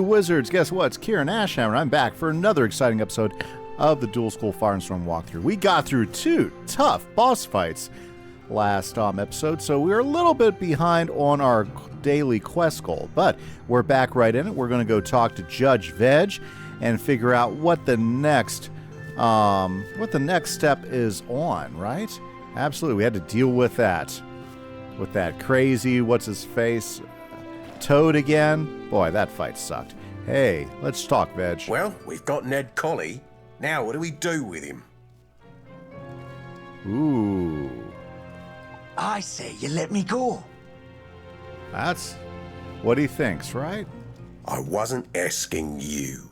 wizards. Guess what? It's Kieran Ashhammer. I'm back for another exciting episode of the Dual School Fire and Storm walkthrough. We got through 2 tough boss fights last episode, so we're a little bit behind on our daily quest goal, but we're back right in it. We're going to go talk to Judge Veg and figure out what the next step is on, right? Absolutely. We had to deal with that crazy, what's his face, Toad again. Boy, that fight sucked. Hey, let's talk, Veg. Well, we've got Ned Colley. Now, what do we do with him? Ooh. I say you let me go. That's what he thinks, right? I wasn't asking you.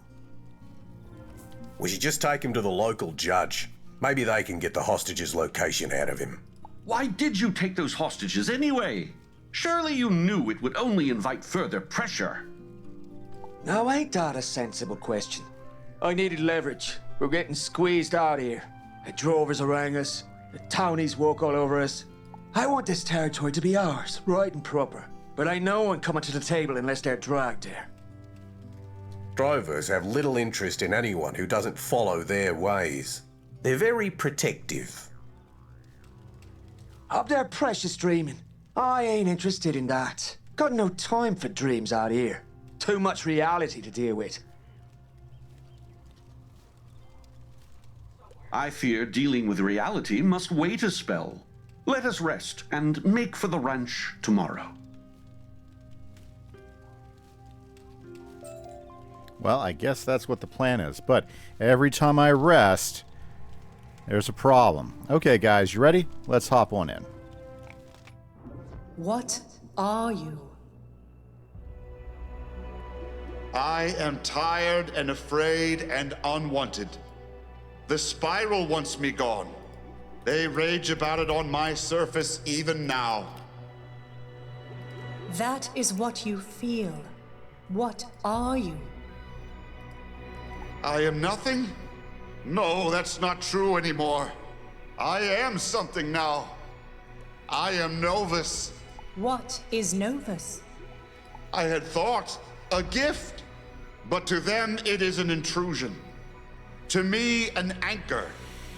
We should just take him to the local judge. Maybe they can get the hostage's location out of him. Why did you take those hostages anyway? Surely you knew it would only invite further pressure. Now ain't that a sensible question? I needed leverage. We're getting squeezed out here. The drovers harangue us. The townies walk all over us. I want this territory to be ours, right and proper. But ain't no one coming to the table unless they're dragged there. Drovers have little interest in anyone who doesn't follow their ways. They're very protective. Up there precious dreaming. I ain't interested in that. Got no time for dreams out here. Too much reality to deal with. I fear dealing with reality must wait a spell. Let us rest and make for the ranch tomorrow. Well, I guess that's what the plan is, but every time I rest, there's a problem. Okay, guys, you ready? Let's hop on in. What are you? I am tired and afraid and unwanted. The spiral wants me gone. They rage about it on my surface even now. That is what you feel. What are you? I am nothing? No, that's not true anymore. I am something now. I am Novus. What is Novus? I had thought a gift, but to them it is an intrusion. To me, an anchor,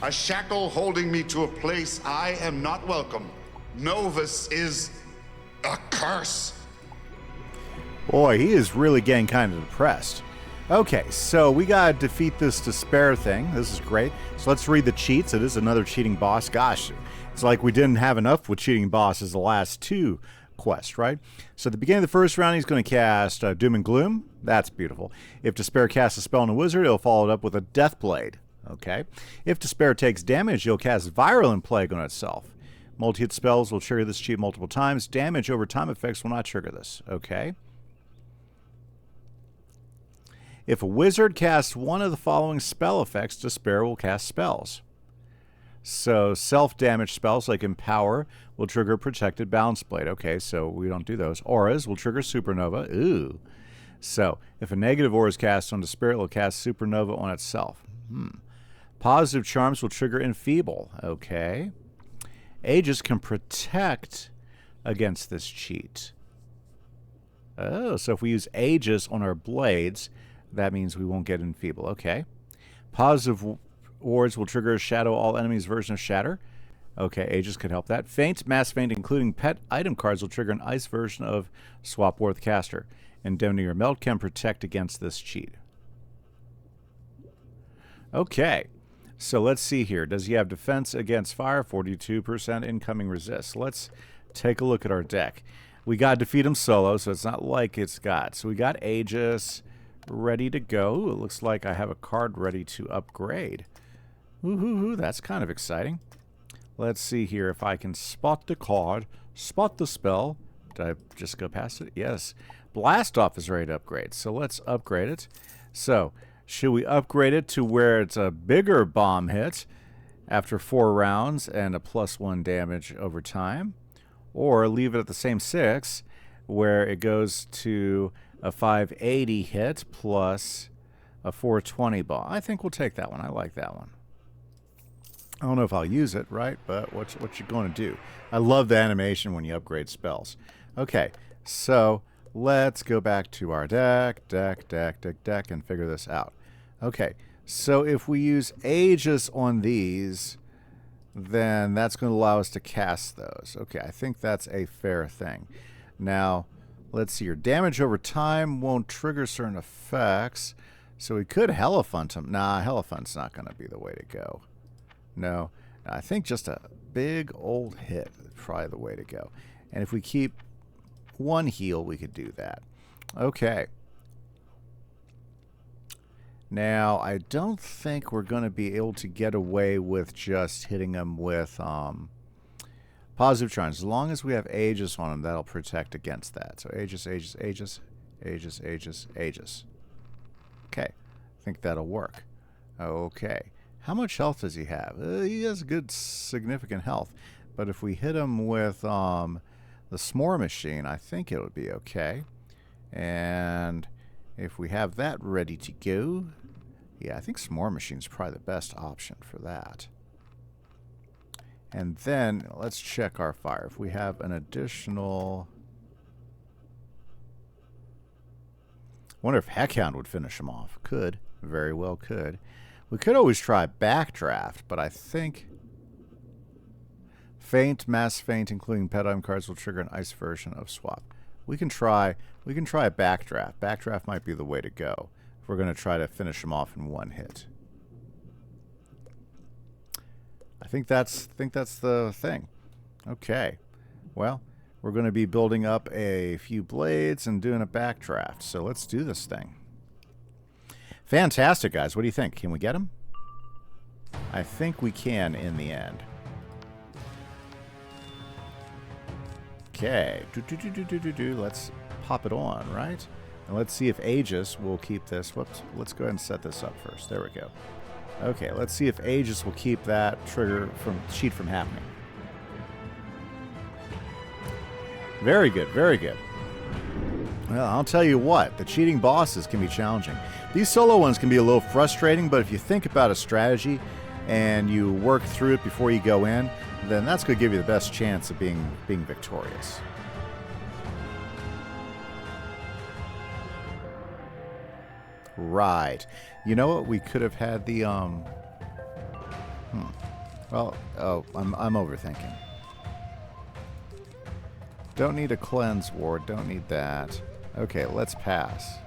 a shackle holding me to a place I am not welcome. Novus is a curse. Boy, he is really getting kind of depressed. Okay, so we gotta defeat this despair thing. This is great. So let's read the cheats. It is another cheating boss. Gosh, it's like we didn't have enough with cheating bosses the last 2 quests, right? So at the beginning of the first round, he's going to cast Doom and Gloom. That's beautiful. If Despair casts a spell on a wizard, it'll follow it up with a Death Blade. Okay. If Despair takes damage, he'll cast Virulent Plague on itself. Multi-hit spells will trigger this cheat multiple times. Damage over time effects will not trigger this. Okay. If a wizard casts one of the following spell effects, Despair will cast spells. So self-damage spells like Empower will trigger Protected Balance Blade. Okay, so we don't do those. Auras will trigger Supernova. Ooh. So if a negative aura is cast on Despair, it will cast Supernova on itself. Positive charms will trigger Enfeeble. Okay. Aegis can protect against this cheat. Oh, so if we use Aegis on our blades, that means we won't get Enfeeble. Okay. Positive wards will trigger Shadow all enemies version of Shatter. Okay, Aegis could help that. Feint, Mass Feint, including pet item cards, will trigger an ice version of Swap War with Caster. Indemnity or Melt can protect against this cheat. Okay, so let's see here. Does he have defense against fire? 42% incoming resist. Let's take a look at our deck. We got to defeat him solo, so it's not like it's got. So we got Aegis ready to go. Ooh, it looks like I have a card ready to upgrade. Ooh, that's kind of exciting. Let's see here if I can spot the card, spot the spell. Did I just go past it? Yes. Blast Off is ready to upgrade, so let's upgrade it. So, should we upgrade it to where it's a bigger bomb hit after 4 rounds and a +1 damage over time? Or leave it at the same 6 where it goes to a 580 hit plus a 420 bomb? I think we'll take that one. I like that one. I don't know if I'll use it, right? But what you going to do? I love the animation when you upgrade spells. Okay, so let's go back to our deck, and figure this out. Okay, so if we use Aegis on these, then that's going to allow us to cast those. Okay, I think that's a fair thing. Now, let's see. Your damage over time won't trigger certain effects, so we could Hierophant him. Nah, Hierophant's not going to be the way to go. No, I think just a big old hit is probably the way to go. And if we keep one heal, we could do that. Okay. Now, I don't think we're going to be able to get away with just hitting them with positive charge. As long as we have Aegis on them, that'll protect against that. So Aegis, Aegis, Aegis, Aegis, Aegis, Aegis. Okay. I think that'll work. Okay. How much health does he have? He has good, significant health. But if we hit him with the S'more Machine, I think it would be okay. And if we have that ready to go, yeah, I think S'more Machine is probably the best option for that. And then let's check our fire. If we have an additional... wonder if Heckhound would finish him off. Could. Very well could. We could always try Backdraft, but I think... Feint, Mass Feint, including pet item cards, will trigger an ice version of swap. We can try a Backdraft. Backdraft might be the way to go if we're going to try to finish him off in one hit. I think that's the thing. Okay. Well, we're going to be building up a few blades and doing a Backdraft. So let's do this thing. Fantastic, guys. What do you think? Can we get him? I think we can in the end. Okay. Let's pop it on, right? And let's see if Aegis will keep this. Whoops. Let's go ahead and set this up first. There we go. Okay, let's see if Aegis will keep that trigger cheat from happening. Very good, very good. Well, I'll tell you what, the cheating bosses can be challenging. These solo ones can be a little frustrating, but if you think about a strategy and you work through it before you go in, then that's going to give you the best chance of being victorious. Right. You know what? We could have had the Well, oh, I'm overthinking. Don't need a cleanse ward. Don't need that. Okay, let's pass.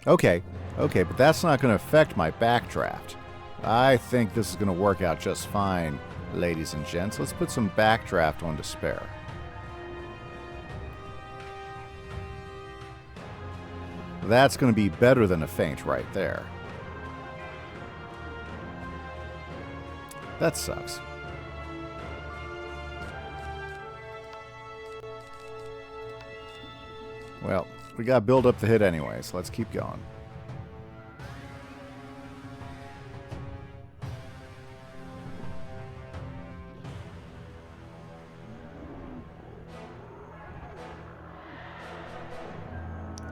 Okay, but that's not going to affect my Backdraft. I think this is going to work out just fine, ladies and gents. Let's put some Backdraft on Despair. That's going to be better than a Feint right there. That sucks. Well, we got to build up the hit anyway, so let's keep going.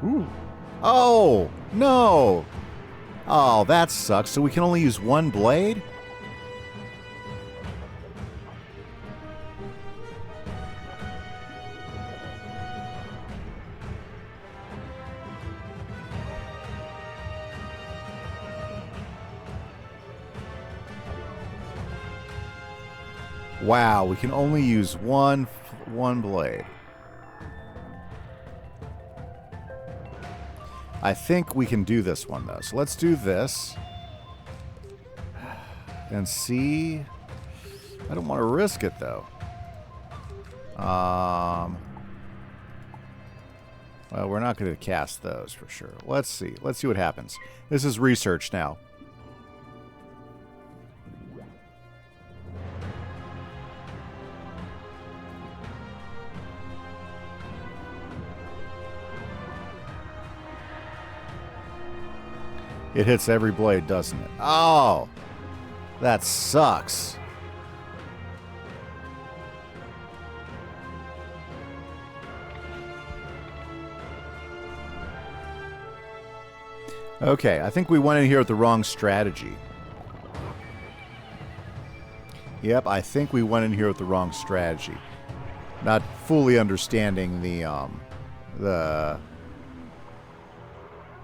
Ooh. Oh, no. Oh, that sucks. So we can only use one blade? Wow, we can only use one blade. I think we can do this one, though. So let's do this. And see... I don't want to risk it, though. Well, we're not going to cast those for sure. Let's see. Let's see what happens. This is research now. It hits every blade, doesn't it? Oh! That sucks. Okay, I think we went in here with the wrong strategy. Yep, I think we went in here with the wrong strategy. Not fully understanding the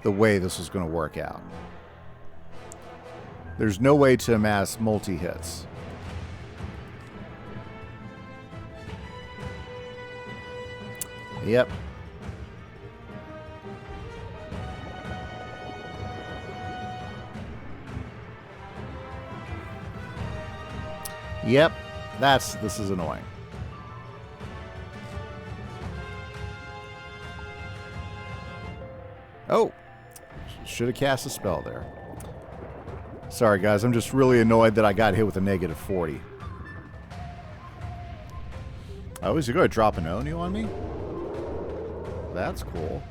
way this was going to work out. There's no way to amass multi-hits. Yep. Yep. This is annoying. Oh. Should have cast a spell there. Sorry, guys. I'm just really annoyed that I got hit with a negative 40. Oh, is he going to drop an Oni on me? That's cool.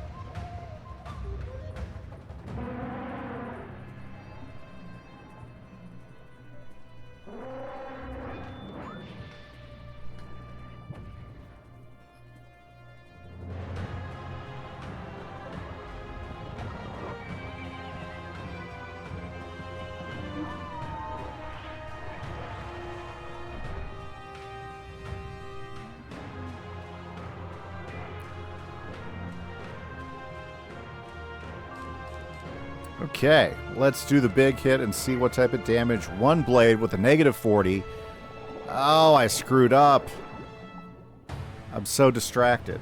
Okay, let's do the big hit and see what type of damage. One blade with a negative 40. Oh, I screwed up. I'm so distracted.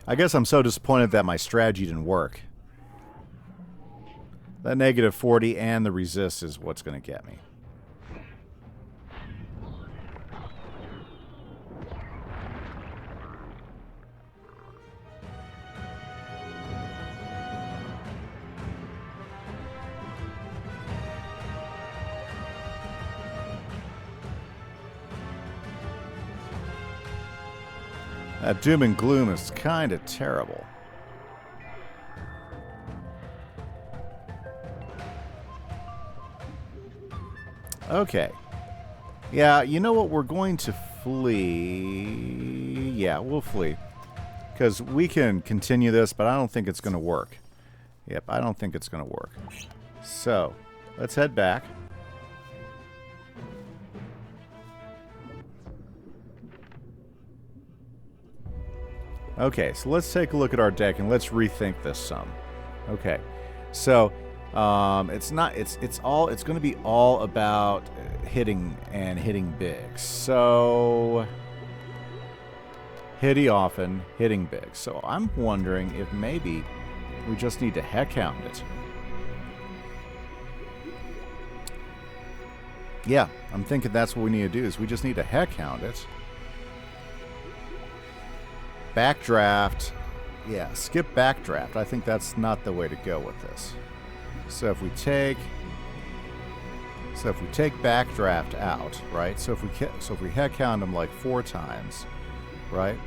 I guess I'm so disappointed that my strategy didn't work. That negative 40 and the resist is what's going to get me. That doom and gloom is kind of terrible. Okay. Yeah, you know what? We're going to flee. Yeah, we'll flee. Because we can continue this, but I don't think it's going to work. Yep, I don't think it's going to work. So, let's head back. Okay, so let's take a look at our deck and let's rethink this some. Okay, so it's going to be all about hitting and hitting big. So hitting often, hitting big. So I'm wondering if maybe we just need to heckhound it. Yeah, I'm thinking that's what we need to do. Is we just need to heckhound it. Backdraft. Yeah, skip backdraft. I think that's not the way to go with this. So if we take backdraft out, right? So if we heckhound them like 4 times, right?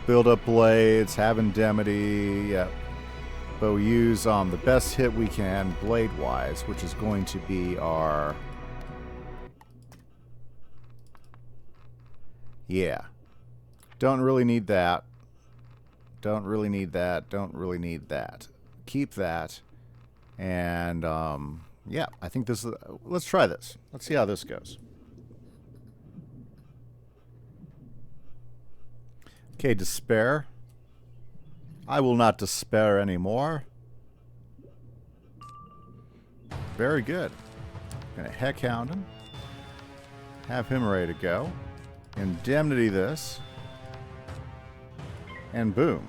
Build up blades, have indemnity, yeah. But we use the best hit we can blade wise, which is going to be our yeah. Don't really need that. Don't really need that. Don't really need that. Keep that. And, yeah, I think this is... Let's try this. Let's see how this goes. Okay, despair. I will not despair anymore. Very good. Gonna heckhound him. Have him ready to go. Indemnity this. And boom.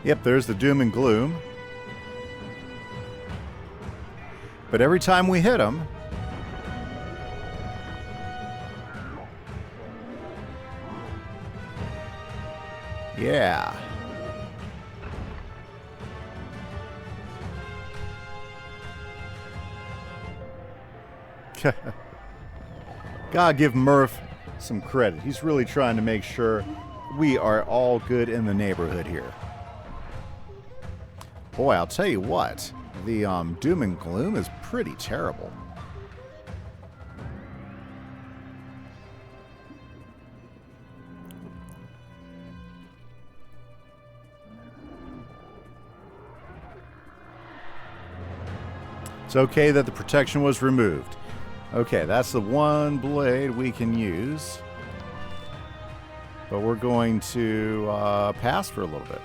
Yep, there's the doom and gloom. But every time we hit him, yeah. Gotta give Murph some credit. He's really trying to make sure we are all good in the neighborhood here. Boy, I'll tell you what. The doom and gloom is pretty terrible. It's okay that the protection was removed. Okay, that's the one blade we can use. But we're going to pass for a little bit.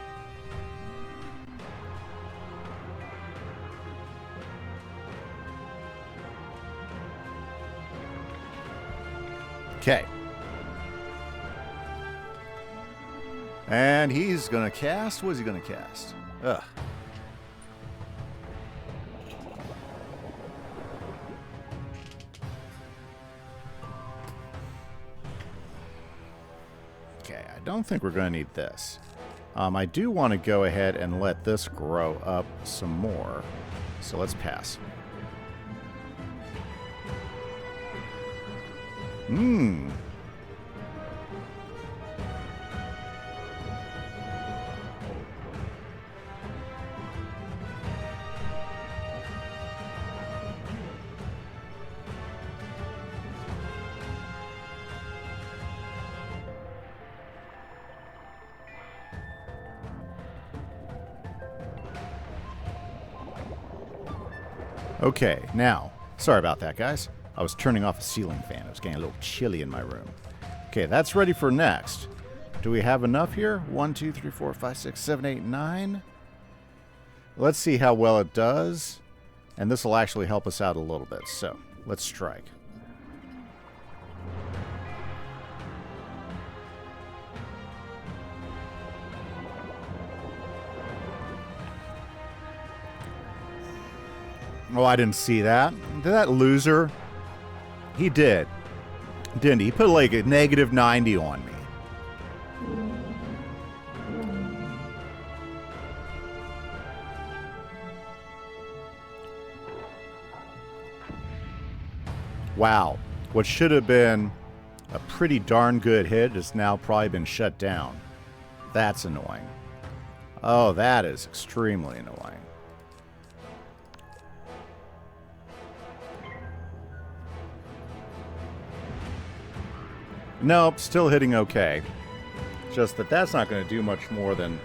Okay. And he's going to cast. What is he going to cast? Ugh. I don't think we're going to need this. I do want to go ahead and let this grow up some more. So let's pass. Okay, now, sorry about that, guys. I was turning off a ceiling fan. It was getting a little chilly in my room. Okay, that's ready for next. Do we have enough here? 1, 2, 3, 4, 5, 6, 7, 8, 9. Let's see how well it does. And this will actually help us out a little bit. So, let's strike. Oh, I didn't see that. Did that loser? He did. Didn't he? He put like a negative 90 on me. Wow. What should have been a pretty darn good hit has now probably been shut down. That's annoying. Oh, that is extremely annoying. Nope, still hitting okay. Just that that's not going to do much more than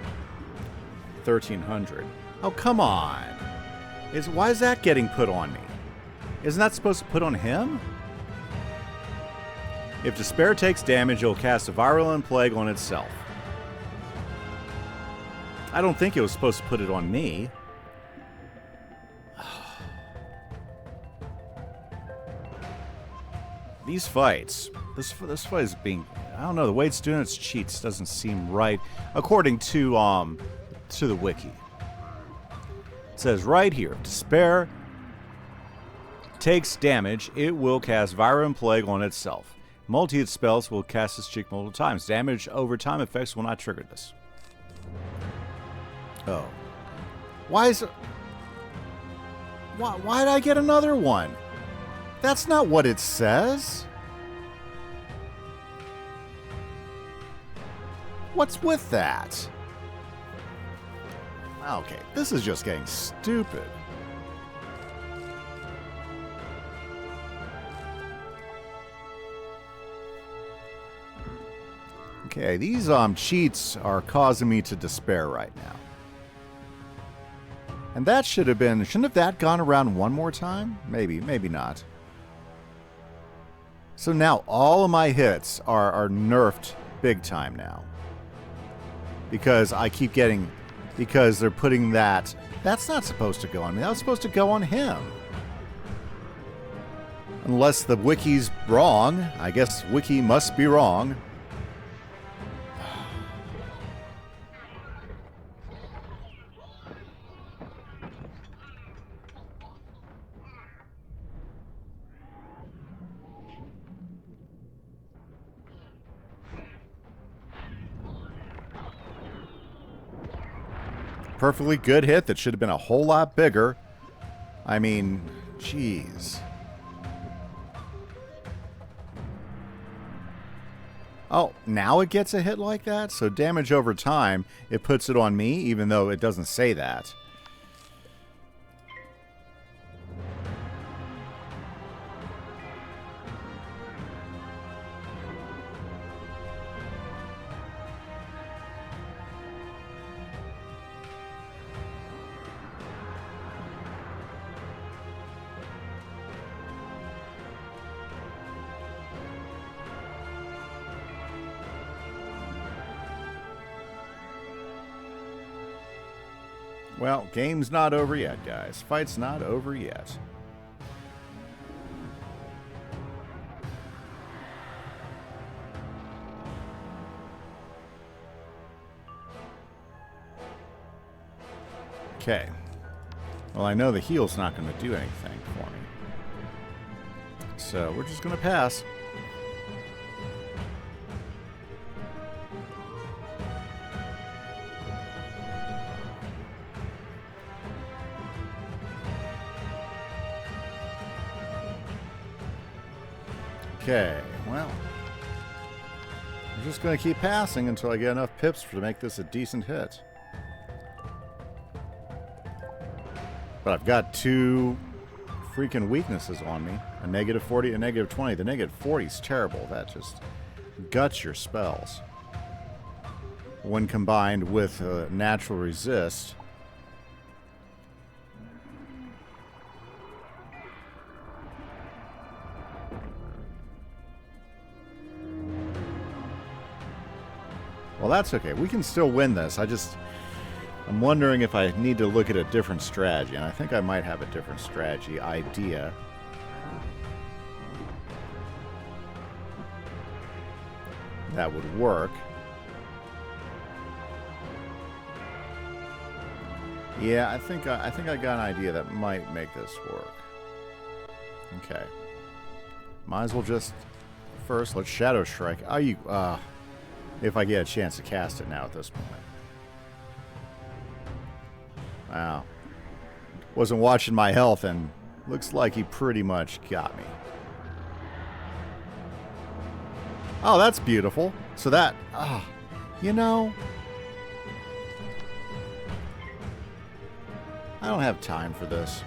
1,300. Oh, come on. Why is that getting put on me? Isn't that supposed to put on him? If Despair takes damage, it'll cast a Virulent Plague on itself. I don't think it was supposed to put it on me. These fights, this fight is being, I don't know, the way it's doing its cheats doesn't seem right, according to the wiki. It says right here, Despair takes damage, it will cast Virulent Plague on itself. Multi-hit spells will cast this cheat multiple times. Damage over time effects will not trigger this. Oh. Why is it... Why did I get another one? That's not what it says. What's with that? Okay, this is just getting stupid. Okay, these cheats are causing me to despair right now. And that should have been... Shouldn't have that gone around one more time? Maybe, maybe not. So now all of my hits are nerfed big time now. Because I keep getting... Because they're putting that... That's not supposed to go on me. That was supposed to go on him. Unless the wiki's wrong. I guess wiki must be wrong. Perfectly good hit that should have been a whole lot bigger. I mean, jeez. Oh, now it gets a hit like that? So damage over time, it puts it on me, even though it doesn't say that. Well, game's not over yet, guys. Fight's not over yet. Okay. Well, I know the heal's not going to do anything for me. So we're just going to pass. Okay, well, I'm just going to keep passing until I get enough pips to make this a decent hit. But I've got two freaking weaknesses on me. A negative 40 and a negative 20. The negative 40 is terrible. That just guts your spells. When combined with natural resist. Well, that's okay. We can still win this. I'm wondering if I need to look at a different strategy, and I think I might have a different strategy idea. That would work. Yeah, I think I got an idea that might make this work. Okay. Might as well just first let's Shadow Strike. If I get a chance to cast it now at this point. Wow. Wasn't watching my health, and looks like he pretty much got me. Oh, that's beautiful. So that, you know, I don't have time for this.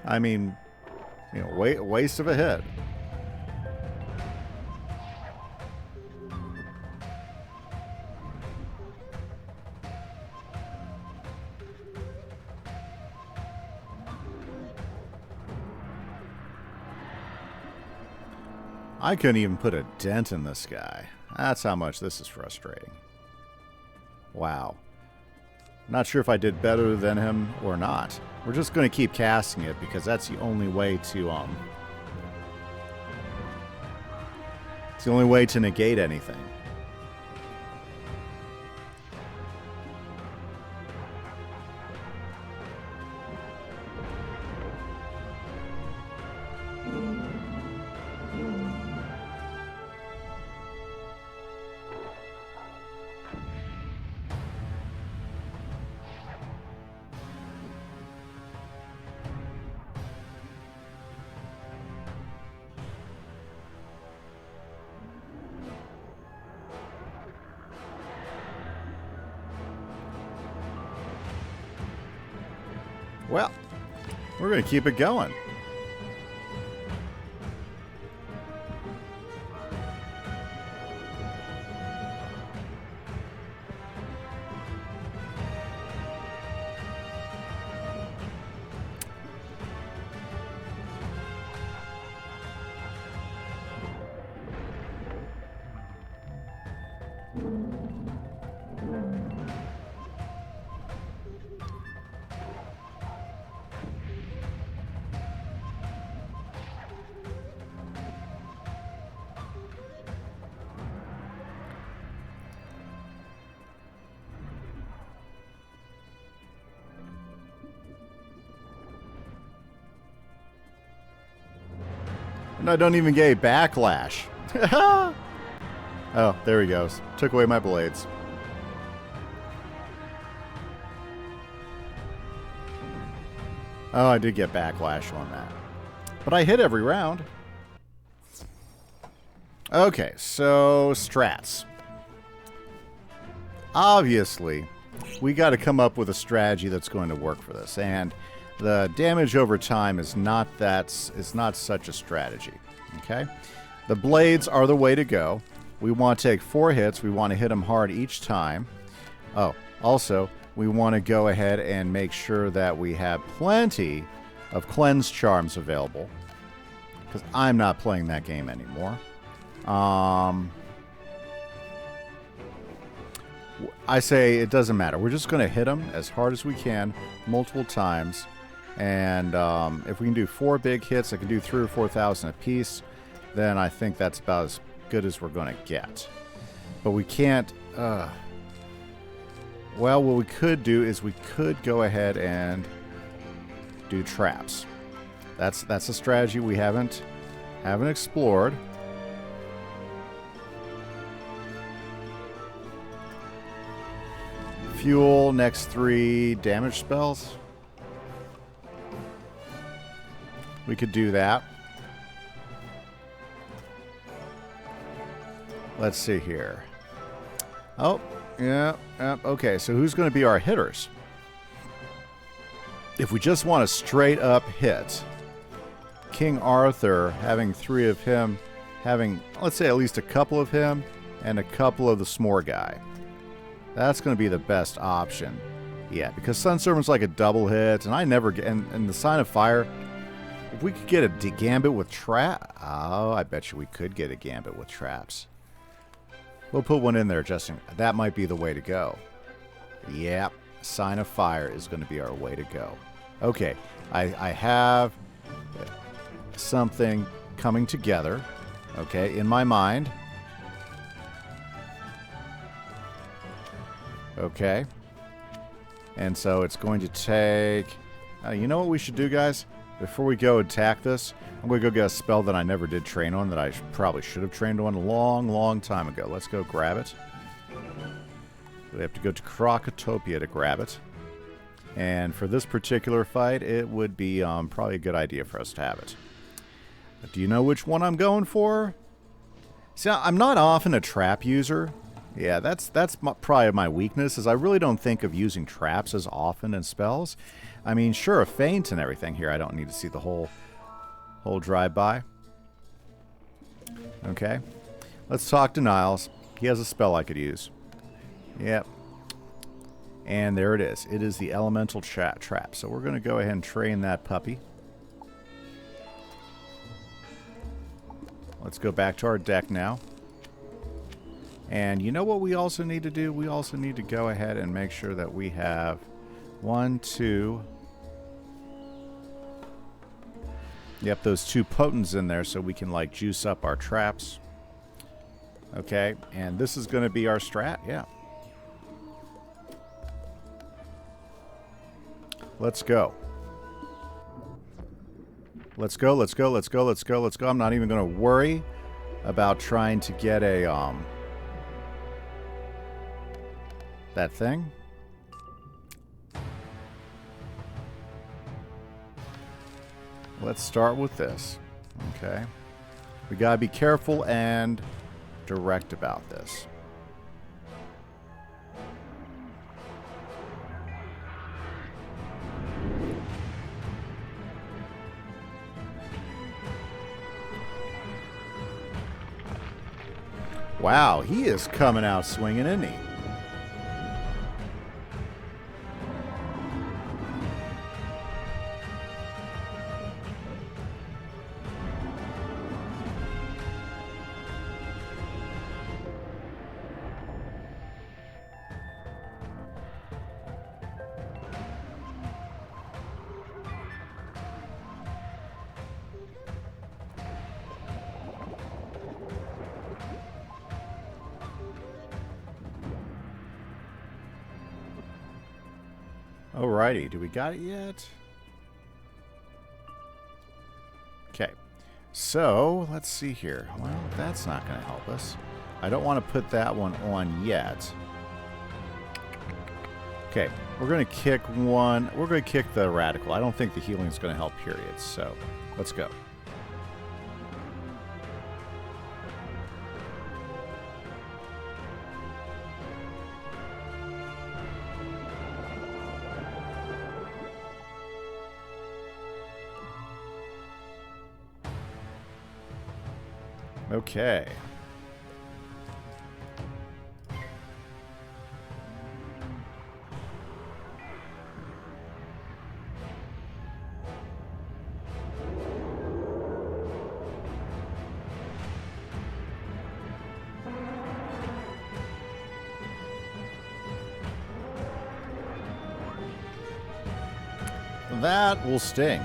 I mean, you know, waste of a hit. I couldn't even put a dent in this guy. That's how much this is frustrating. Wow. Not sure if I did better than him or not. We're just going to keep casting it because that's the only way to it's the only way to negate anything. Well, we're going to keep it going. And I don't even get a backlash. Oh, there he goes. Took away my blades. Oh, I did get backlash on that. But I hit every round. Okay, so strats. Obviously, we got to come up with a strategy that's going to work for this. And the damage over time is not such a strategy. Okay? The blades are the way to go. We want to take 4 hits. We want to hit them hard each time. Oh, also, we want to go ahead and make sure that we have plenty of cleanse charms available, because I'm not playing that game anymore. I say it doesn't matter. We're just going to hit them as hard as we can multiple times. And if we can do 4 big hits, I can do 3,000 or 4,000 a piece, then I think that's about as good as we're going to get. But we can't... well, what we could do is we could go ahead and do traps. That's a strategy we haven't explored. Fuel, next 3 damage spells. We could do that. Let's see here. Oh, yeah. Okay, so who's going to be our hitters? If we just want a straight up hit, King Arthur, having 3 of him, having, let's say, at least a couple of him and a couple of the s'more guy. That's going to be the best option. Yeah, because Sun Servant's like a double hit, and I never get... And the Sign of Fire, if we could get a Gambit with trap... Oh, I bet you we could get a Gambit with traps. We'll put one in there, Justin. That might be the way to go. Yep, Sign of Fire is going to be our way to go. Okay, I have something coming together, okay, in my mind. Okay. And so it's going to take... you know what we should do, guys? Before we go attack this, I'm going to go get a spell that I never did train on that I probably should have trained on a long, long time ago. Let's go grab it. We have to go to Krokotopia to grab it. And for this particular fight, it would be probably a good idea for us to have it. But do you know which one I'm going for? See, I'm not often a trap user. Yeah, that's probably my weakness, is I really don't think of using traps as often in spells. I mean, sure, a feint and everything here. I don't need to see the whole drive-by. Okay. Let's talk to Niles. He has a spell I could use. Yep. And there it is. It is the Elemental Trap. So we're going to go ahead and train that puppy. Let's go back to our deck now. And you know what we also need to do? We also need to go ahead and make sure that we have 1, 2... Yep, those 2 potents in there so we can, like, juice up our traps. Okay, and this is going to be our strat, yeah. Let's go. Let's go, let's go, let's go, let's go, let's go. I'm not even going to worry about trying to get a, that thing. Let's start with this. Okay. We gotta be careful and direct about this. Wow, he is coming out swinging, isn't he? Alrighty, do we got it yet? Okay, so let's see here. Well, that's not going to help us. I don't want to put that one on yet. Okay, we're going to kick one. We're going to kick the radical. I don't think the healing is going to help, period. So let's go. Okay. that will sting.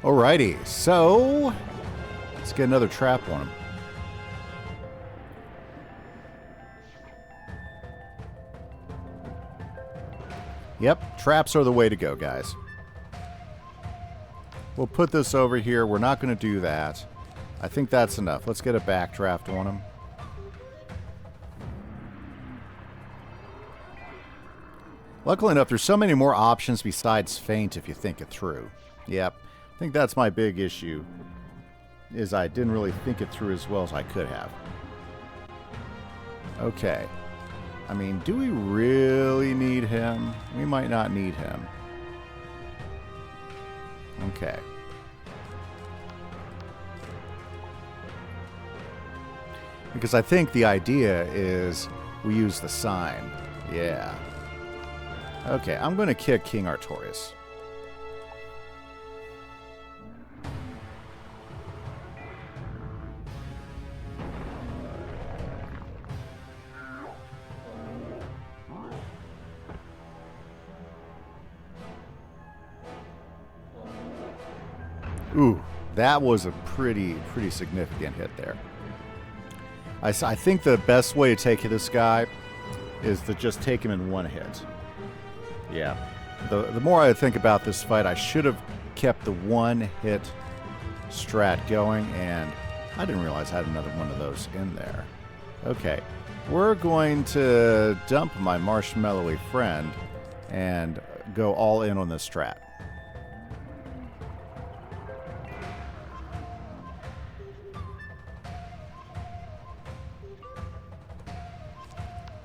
Alrighty, so let's get another trap on him. Yep, traps are the way to go, guys. We'll put this over here. We're not going to do that. I think that's enough. Let's get a backdraft on him. Luckily enough, there's so many more options besides feint if you think it through. Yep. I think that's my big issue, is I didn't really think it through as well as I could have. Okay. I mean, do we really need him? We might not need him. Okay. Because I think the idea is we use the sign. Yeah. Okay, I'm going to kick King Artorias. Ooh, that was a pretty significant hit there. I think the best way to take this guy is to just take him in one hit. Yeah. The more I think about this fight, I should have kept the one hit strat going, and I didn't realize I had another one of those in there. Okay. We're going to dump my marshmallowy friend and go all in on this strat.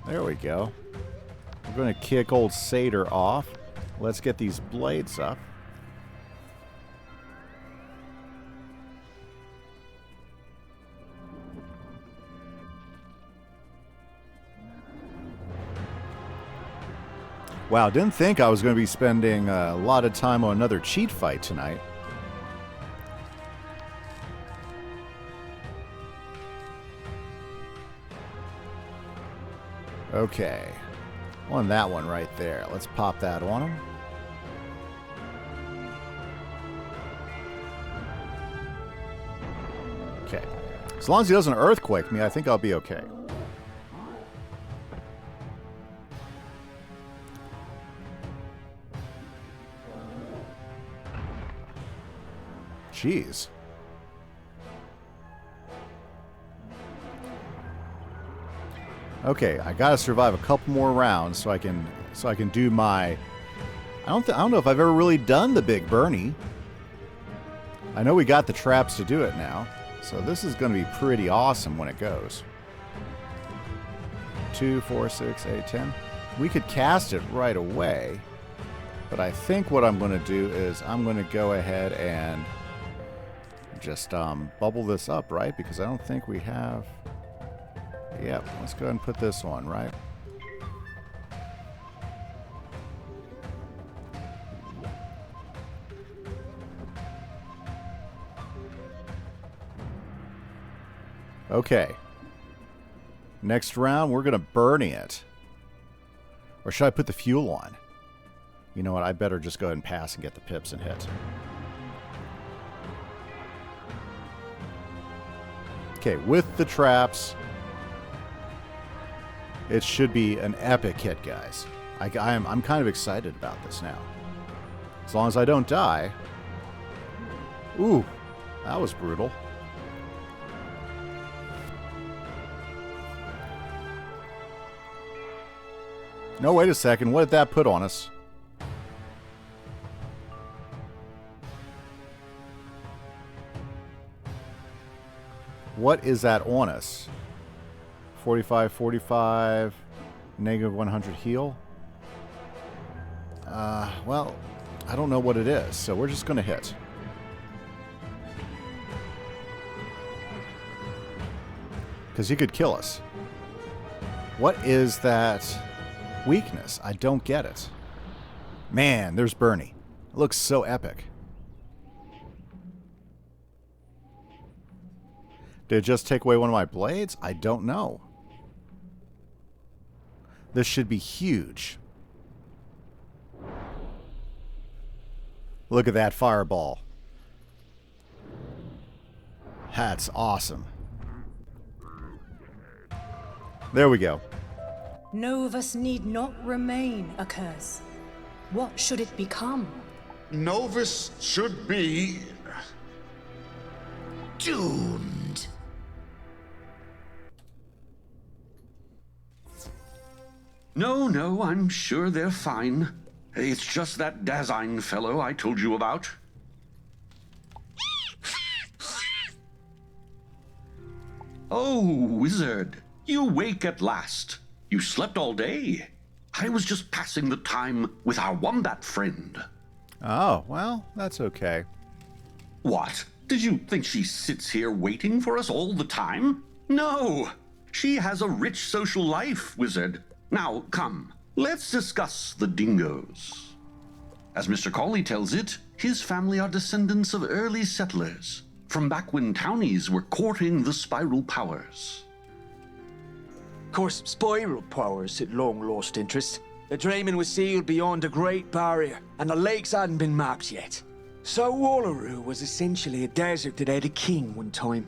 There we go. We're going to kick old Satyr off. Let's get these blades up. Wow, didn't think I was going to be spending a lot of time on another cheat fight tonight. Okay, on that one right there. Let's pop that on him. Okay, as long as he doesn't earthquake me, I think I'll be okay. Jeez. Okay, I gotta survive a couple more rounds so I can do my. I don't know if I've ever really done the big Bernie. I know we got the traps to do it now, so this is going to be pretty awesome when it goes. 2, 4, 6, 8, 10. We could cast it right away, but I think what I'm going to do is I'm going to go ahead and just bubble this up, right? Because I don't think we have. Yep, let's go ahead and put this on, right? Okay. Next round, we're going to burn it. Or should I put the fuel on? You know what, I better just go ahead and pass and get the pips and hit. Okay, with the traps. It should be an epic hit, guys. I'm kind of excited about this now. As long as I don't die. Ooh, that was brutal. No, wait a second. What did that put on us? What is that on us? 45, 45, negative 100 heal. Well, I don't know what it is, so we're just going to hit. Because he could kill us. What is that weakness? I don't get it. Man, there's Bernie. It looks so epic. Did it just take away one of my blades? I don't know. This should be huge. Look at that fireball. That's awesome. There we go. Novus need not remain a curse. What should it become? Novus should be Doomed. No, I'm sure they're fine. It's just that Dazine fellow I told you about. Oh, Wizard, you wake at last. You slept all day. I was just passing the time with our wombat friend. Oh, well, that's okay. What? Did you think she sits here waiting for us all the time? No! She has a rich social life, Wizard. Now, come, let's discuss the dingoes. As Mr. Cawley tells it, his family are descendants of early settlers, from back when townies were courting the spiral powers. Of course, spiral powers had long lost interest. The dreaming was sealed beyond the Great Barrier, and the lakes hadn't been mapped yet. So Wallaru was essentially a desert that had a king one time.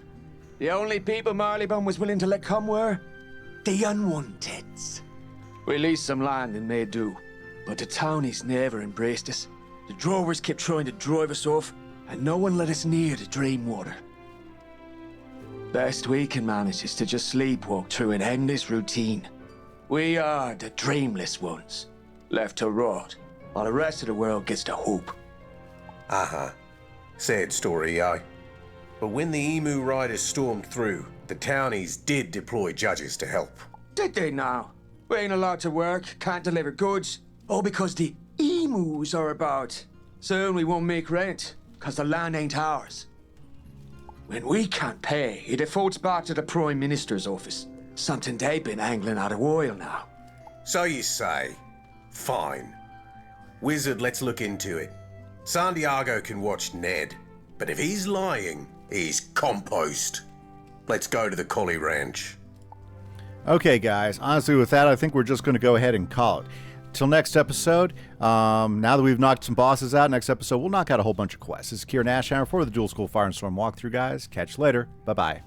The only people Marleybone was willing to let come were the unwanteds. We leased some land and made do, but the townies never embraced us. The drovers kept trying to drive us off, and no one let us near the dream water. Best we can manage is to just sleepwalk through an endless routine. We are the dreamless ones, left to rot, while the rest of the world gets to hope. Uh-huh. Sad story, aye. But when the emu riders stormed through, the townies did deploy judges to help. Did they now? We ain't allowed to work, can't deliver goods, all because the emus are about. Soon we won't make rent, cause the land ain't ours. When we can't pay, it defaults back to the Prime Minister's office. Something they've been angling out of oil now. So you say. Fine. Wizard, let's look into it. Santiago can watch Ned, but if he's lying, he's compost. Let's go to the Collie Ranch. Okay, guys. Honestly, with that, I think we're just going to go ahead and call it. Till next episode, now that we've knocked some bosses out, next episode, we'll knock out a whole bunch of quests. This is Kieran Ashhammer for the Dual School Fire and Storm walkthrough, guys. Catch you later. Bye-bye.